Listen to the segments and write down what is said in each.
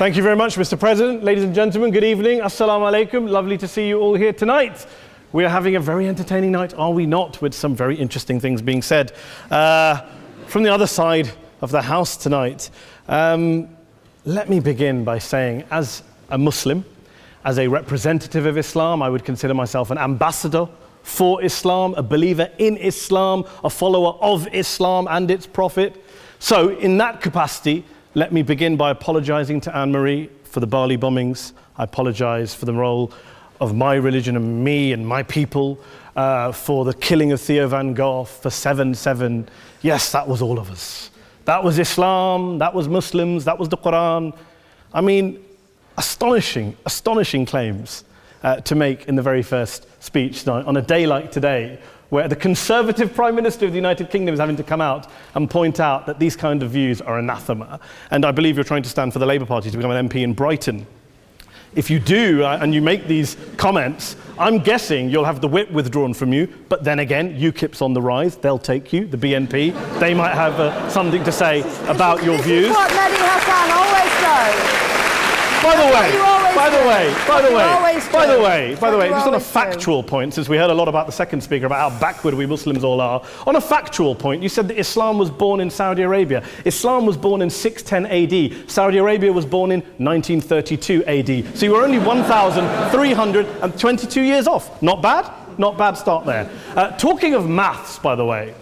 Thank you very much, Mr. President. Ladies and gentlemen, good evening. Assalamu alaikum. Lovely to see you all here tonight. We are having a very entertaining night, are we not, with some very interesting things being said from the other side of the house tonight. Let me begin by saying, as a Muslim, as a representative of Islam, I would consider myself an ambassador for Islam, a believer in Islam, a follower of Islam and its prophet. So in that capacity, let me begin by apologizing to Anne-Marie for the Bali bombings. I apologize for the role of my religion and me and my people, for the killing of Theo van Gogh, for 7/7. Yes, that was all of us. That was Islam, that was Muslims, that was the Quran. I mean, astonishing claims to make in the very first speech tonight, on a day like today, where the Conservative Prime Minister of the United Kingdom is having to come out and point out that these kind of views are anathema. And I believe you're trying to stand for the Labour Party to become an MP in Brighton. If you do, and you make these comments, I'm guessing you'll have the whip withdrawn from you, but then again, UKIP's on the rise, they'll take you, the BNP, they might have something to say about your views. This is what Mehdi Hasan always does. By the way, just on a factual point, since we heard a lot about the second speaker, about how backward we Muslims all are, on a factual point, you said that Islam was born in Saudi Arabia. Islam was born in 610 AD. Saudi Arabia was born in 1932 AD. So you were only 1,322 years off. Not bad? Not bad start there. Talking of maths, by the way,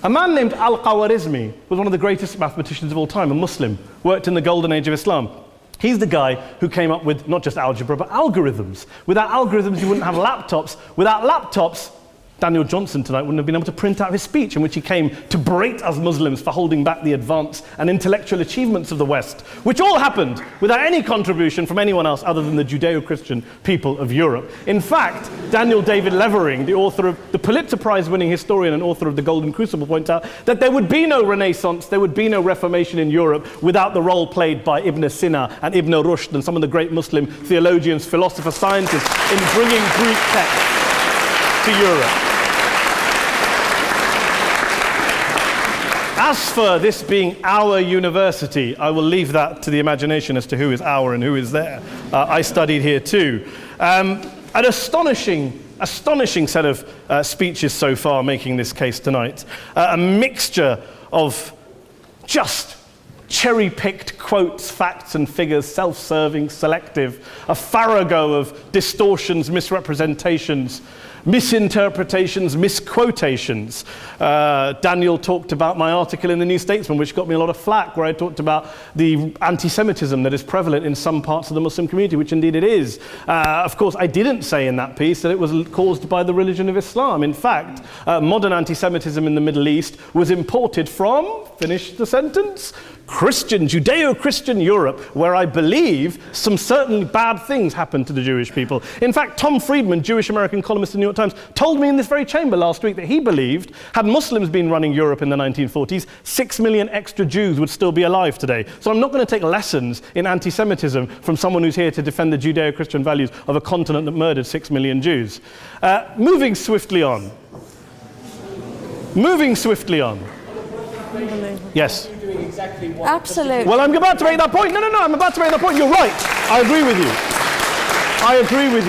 a man named Al-Khawarizmi was one of the greatest mathematicians of all time, a Muslim, worked in the golden age of Islam. He's the guy who came up with not just algebra, but algorithms. Without algorithms, you wouldn't have laptops. Without laptops, Daniel Johnson tonight wouldn't have been able to print out his speech in which he came to berate us Muslims for holding back the advance and intellectual achievements of the West, which all happened without any contribution from anyone else other than the Judeo-Christian people of Europe. In fact, Daniel David Levering, the author of the Pulitzer Prize-winning historian and author of The Golden Crucible, points out that there would be no Renaissance, there would be no Reformation in Europe without the role played by Ibn Sina and Ibn Rushd and some of the great Muslim theologians, philosophers, scientists in bringing Greek texts to Europe. As for this being our university, I will leave that to the imagination as to who is our and who is there. I studied here too. An astonishing set of speeches so far making this case tonight. A mixture of just cherry-picked quotes, facts and figures, self-serving, selective, a farrago of distortions, misrepresentations, misinterpretations, misquotations. Daniel talked about my article in the New Statesman, which got me a lot of flack, where I talked about the anti-Semitism that is prevalent in some parts of the Muslim community, which indeed it is. Of course, I didn't say in that piece that it was caused by the religion of Islam. In fact, modern anti-Semitism in the Middle East was imported from, finish the sentence, Judeo-Christian Europe, where I believe some certainly bad things happened to the Jewish people. In fact, Tom Friedman, Jewish-American columnist in the New York Times, told me in this very chamber last week that he believed, had Muslims been running Europe in the 1940s, 6 million extra Jews would still be alive today. So I'm not going to take lessons in anti-Semitism from someone who's here to defend the Judeo-Christian values of a continent that murdered 6 million Jews. Moving swiftly on. Yes. Absolutely. Well, I'm about to make that point. No, I'm about to make that point. You're right. I agree with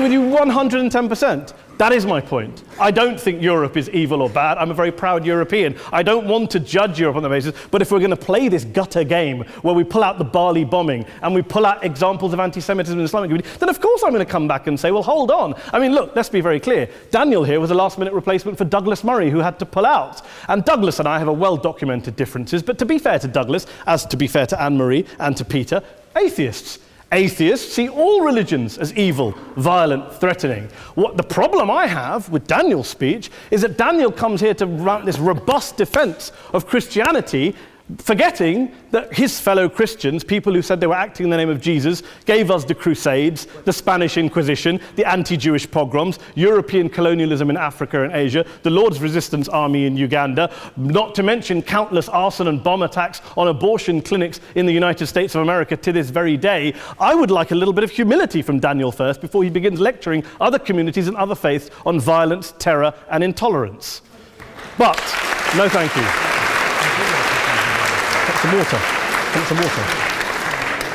you 110%. That is my point. I don't think Europe is evil or bad. I'm a very proud European. I don't want to judge Europe on that basis, but if we're going to play this gutter game where we pull out the Bali bombing and we pull out examples of anti-Semitism in the Islamic community, then of course I'm going to come back and say, well, hold on. I mean, look, let's be very clear. Daniel here was a last-minute replacement for Douglas Murray, who had to pull out. And Douglas and I have a well-documented differences, but to be fair to Douglas, as to be fair to Anne-Marie and to Peter, atheists see all religions as evil, violent, threatening. What the problem I have with Daniel's speech is that Daniel comes here to run this robust defense of Christianity, forgetting that his fellow Christians, people who said they were acting in the name of Jesus, gave us the Crusades, the Spanish Inquisition, the anti-Jewish pogroms, European colonialism in Africa and Asia, the Lord's Resistance Army in Uganda, not to mention countless arson and bomb attacks on abortion clinics in the United States of America to this very day. I would like a little bit of humility from Daniel first before he begins lecturing other communities and other faiths on violence, terror, and intolerance. But, no thank you. Some water.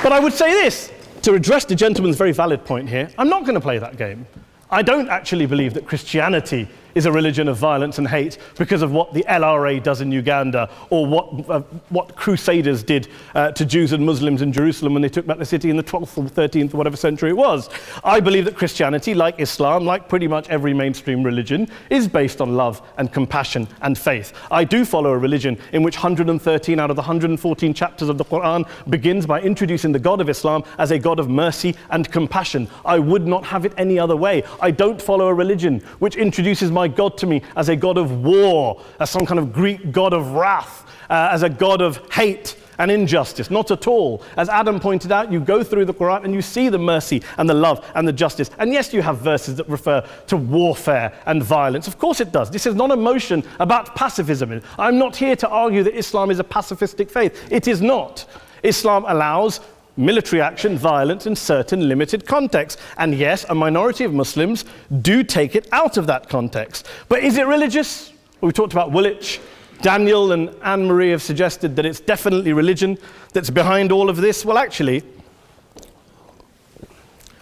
But I would say this, to address the gentleman's very valid point here, I'm not going to play that game. I don't actually believe that Christianity is a religion of violence and hate because of what the LRA does in Uganda or what Crusaders did to Jews and Muslims in Jerusalem when they took back the city in the 12th or 13th or whatever century it was. I believe that Christianity, like Islam, like pretty much every mainstream religion, is based on love and compassion and faith. I do follow a religion in which 113 out of the 114 chapters of the Quran begins by introducing the God of Islam as a God of mercy and compassion. I would not have it any other way. I don't follow a religion which introduces my God to me as a God of war, as some kind of Greek God of wrath, as a God of hate and injustice. Not at all. As Adam pointed out, you go through the Quran and you see the mercy and the love and the justice. And yes, you have verses that refer to warfare and violence. Of course it does. This is not a motion about pacifism. I'm not here to argue that Islam is a pacifistic faith. It is not. Islam allows military action, violence in certain limited contexts. And yes, a minority of Muslims do take it out of that context. But is it religious? We talked about Woolwich. Daniel and Anne-Marie have suggested that it's definitely religion that's behind all of this. Well, actually,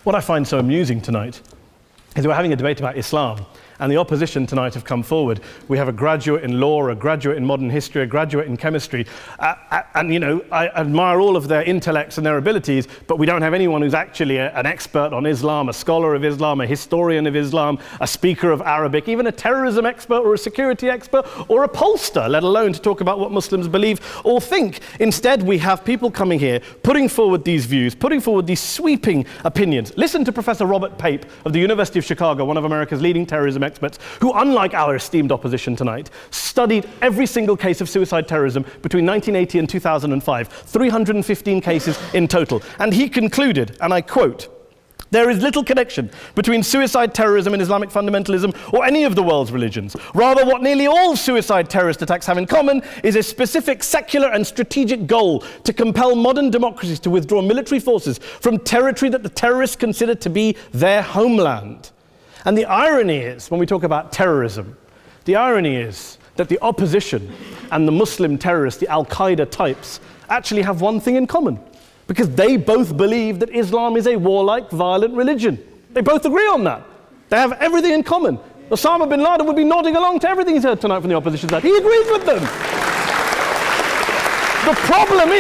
what I find so amusing tonight is we're having a debate about Islam. And the opposition tonight have come forward. We have a graduate in law, a graduate in modern history, a graduate in chemistry. And, you know, I admire all of their intellects and their abilities, but we don't have anyone who's actually an expert on Islam, a scholar of Islam, a historian of Islam, a speaker of Arabic, even a terrorism expert or a security expert or a pollster, let alone to talk about what Muslims believe or think. Instead, we have people coming here, putting forward these views, putting forward these sweeping opinions. Listen to Professor Robert Pape of the University of Chicago, one of America's leading terrorism experts, who, unlike our esteemed opposition tonight, studied every single case of suicide terrorism between 1980 and 2005, 315 cases in total. And he concluded, and I quote, "There is little connection between suicide terrorism and Islamic fundamentalism or any of the world's religions. Rather, what nearly all suicide terrorist attacks have in common is a specific secular and strategic goal to compel modern democracies to withdraw military forces from territory that the terrorists consider to be their homeland." And the irony is, when we talk about terrorism, the irony is that the opposition and the Muslim terrorists, the Al-Qaeda types, actually have one thing in common, because they both believe that Islam is a warlike, violent religion. They both agree on that. They have everything in common. Osama bin Laden would be nodding along to everything he's heard tonight from the opposition side. He agrees with them. The problem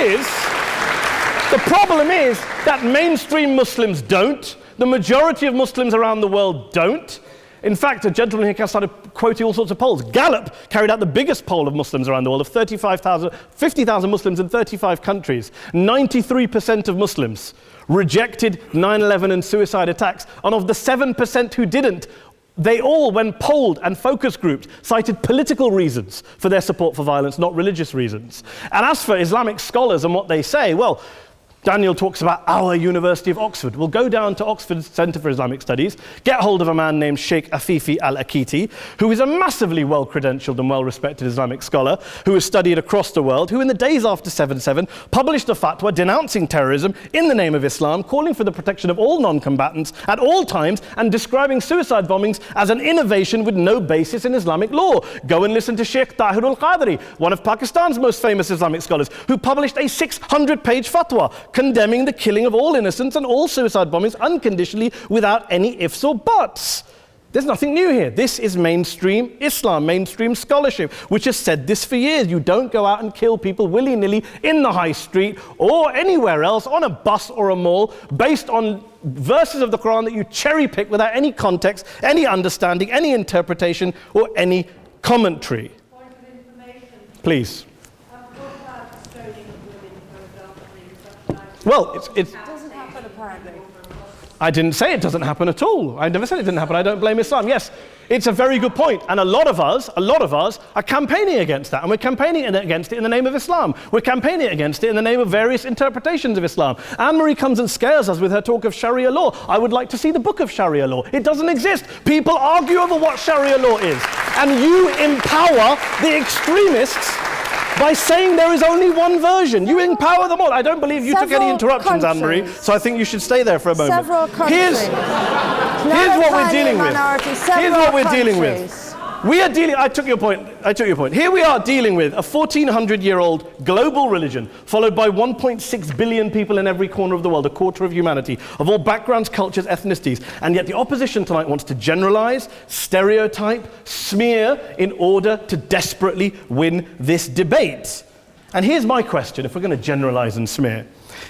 is that mainstream Muslims don't. The majority of Muslims around the world don't. In fact, a gentleman here started quoting all sorts of polls. Gallup carried out the biggest poll of Muslims around the world, of 50,000 Muslims in 35 countries. 93% of Muslims rejected 9/11 and suicide attacks. And of the 7% who didn't, they all, when polled and focus grouped, cited political reasons for their support for violence, not religious reasons. And as for Islamic scholars and what they say, well, Daniel talks about our University of Oxford. We'll go down to Oxford Centre for Islamic Studies, get hold of a man named Sheikh Afifi al-Akiti, who is a massively well-credentialed and well-respected Islamic scholar who has studied across the world, who in the days after 7/7 published a fatwa denouncing terrorism in the name of Islam, calling for the protection of all non-combatants at all times, and describing suicide bombings as an innovation with no basis in Islamic law. Go and listen to Sheikh Tahir al-Qadri, one of Pakistan's most famous Islamic scholars, who published a 600-page fatwa condemning the killing of all innocents and all suicide bombings unconditionally without any ifs or buts. There's nothing new here. This is mainstream Islam, mainstream scholarship, which has said this for years. You don't go out and kill people willy-nilly in the high street or anywhere else, on a bus or a mall, based on verses of the Quran that you cherry-pick without any context, any understanding, any interpretation, or any commentary. Point of information. Please. Well, it doesn't happen, apparently. I didn't say it doesn't happen at all. I never said it didn't happen. I don't blame Islam. Yes, it's a very good point. And a lot of us are campaigning against that. And we're campaigning against it in the name of Islam. We're campaigning against it in the name of various interpretations of Islam. Anne-Marie comes and scares us with her talk of Sharia law. I would like to see the book of Sharia law. It doesn't exist. People argue over what Sharia law is. And you empower the extremists by saying there is only one version. You empower them all. I don't believe you took any interruptions, Anne-Marie, so I think you should stay there for a moment. Several countries. Here's what we're dealing with. Here's what we're dealing with. We are dealing, I took your point. Here we are dealing with a 1400-year-old global religion followed by 1.6 billion people in every corner of the world, a quarter of humanity, of all backgrounds, cultures, ethnicities. And yet the opposition tonight wants to generalize, stereotype, smear in order to desperately win this debate. And here's my question, if we're going to generalize and smear.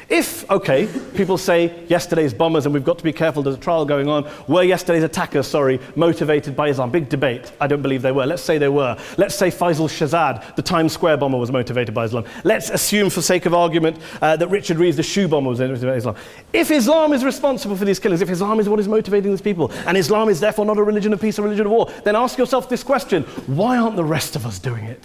If, okay, people say yesterday's bombers, and we've got to be careful, there's a trial going on, were yesterday's attackers, motivated by Islam? Big debate. I don't believe they were. Let's say they were. Let's say Faisal Shahzad, the Times Square bomber, was motivated by Islam. Let's assume, for sake of argument, that Richard Reeves, the shoe bomber, was motivated by Islam. If Islam is responsible for these killings, if Islam is what is motivating these people, and Islam is therefore not a religion of peace, a religion of war, then ask yourself this question: why aren't the rest of us doing it?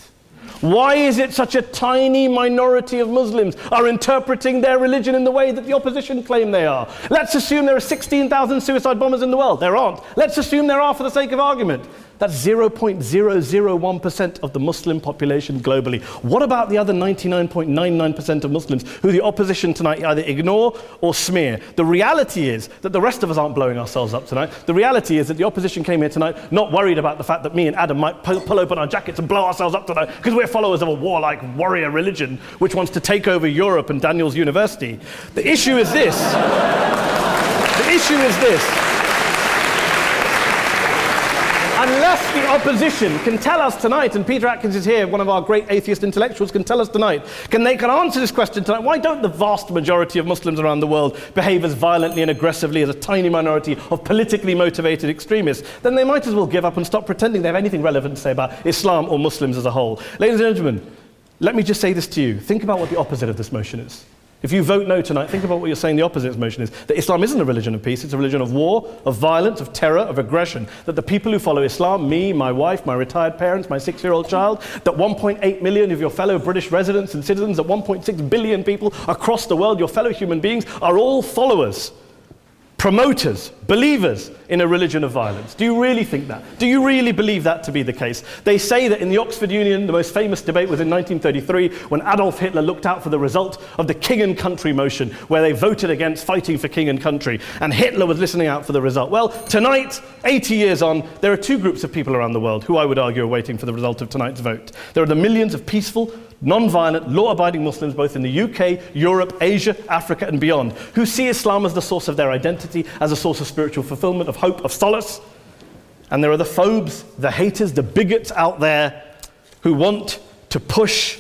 Why is it such a tiny minority of Muslims are interpreting their religion in the way that the opposition claim they are? Let's assume there are 16,000 suicide bombers in the world. There aren't. Let's assume there are for the sake of argument. That's 0.001% of the Muslim population globally. What about the other 99.99% of Muslims who the opposition tonight either ignore or smear? The reality is that the rest of us aren't blowing ourselves up tonight. The reality is that the opposition came here tonight not worried about the fact that me and Adam might pull open our jackets and blow ourselves up tonight because we're followers of a warlike warrior religion which wants to take over Europe and Daniel's university. The issue is this. Unless the opposition can tell us tonight, and Peter Atkins is here, one of our great atheist intellectuals, can tell us tonight, can answer this question tonight: why don't the vast majority of Muslims around the world behave as violently and aggressively as a tiny minority of politically motivated extremists? Then they might as well give up and stop pretending they have anything relevant to say about Islam or Muslims as a whole. Ladies and gentlemen, let me just say this to you. Think about what the opposite of this motion is. If you vote no tonight, think about what you're saying the opposite motion is. That Islam isn't a religion of peace, it's a religion of war, of violence, of terror, of aggression. That the people who follow Islam, me, my wife, my retired parents, my 6-year-old child, that 1.8 million of your fellow British residents and citizens, that 1.6 billion people across the world, your fellow human beings, are all followers, promoters, believers in a religion of violence. Do you really think that? Do you really believe that to be the case? They say that in the Oxford Union, the most famous debate was in 1933 when Adolf Hitler looked out for the result of the King and Country motion, where they voted against fighting for King and Country, and Hitler was listening out for the result. Well, tonight, 80 years on, there are two groups of people around the world who I would argue are waiting for the result of tonight's vote. There are the millions of peaceful, non-violent, law-abiding Muslims both in the UK, Europe, Asia, Africa and beyond, who see Islam as the source of their identity, as a source of spiritual fulfillment, of hope, of solace. And there are the phobes, the haters, the bigots out there who want to push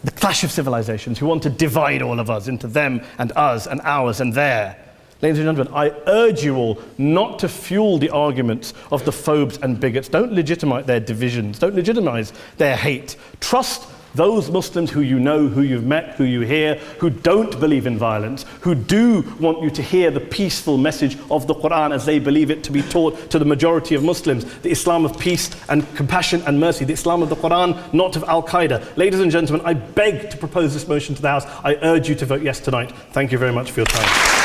the clash of civilizations, who want to divide all of us into them and us and ours and their. Ladies and gentlemen, I urge you all not to fuel the arguments of the phobes and bigots. Don't legitimize their divisions. Don't legitimize their hate. Trust those Muslims who you know, who you've met, who you hear, who don't believe in violence, who do want you to hear the peaceful message of the Quran as they believe it to be taught to the majority of Muslims, the Islam of peace and compassion and mercy, the Islam of the Quran, not of Al-Qaeda. Ladies and gentlemen, I beg to propose this motion to the House. I urge you to vote yes tonight. Thank you very much for your time.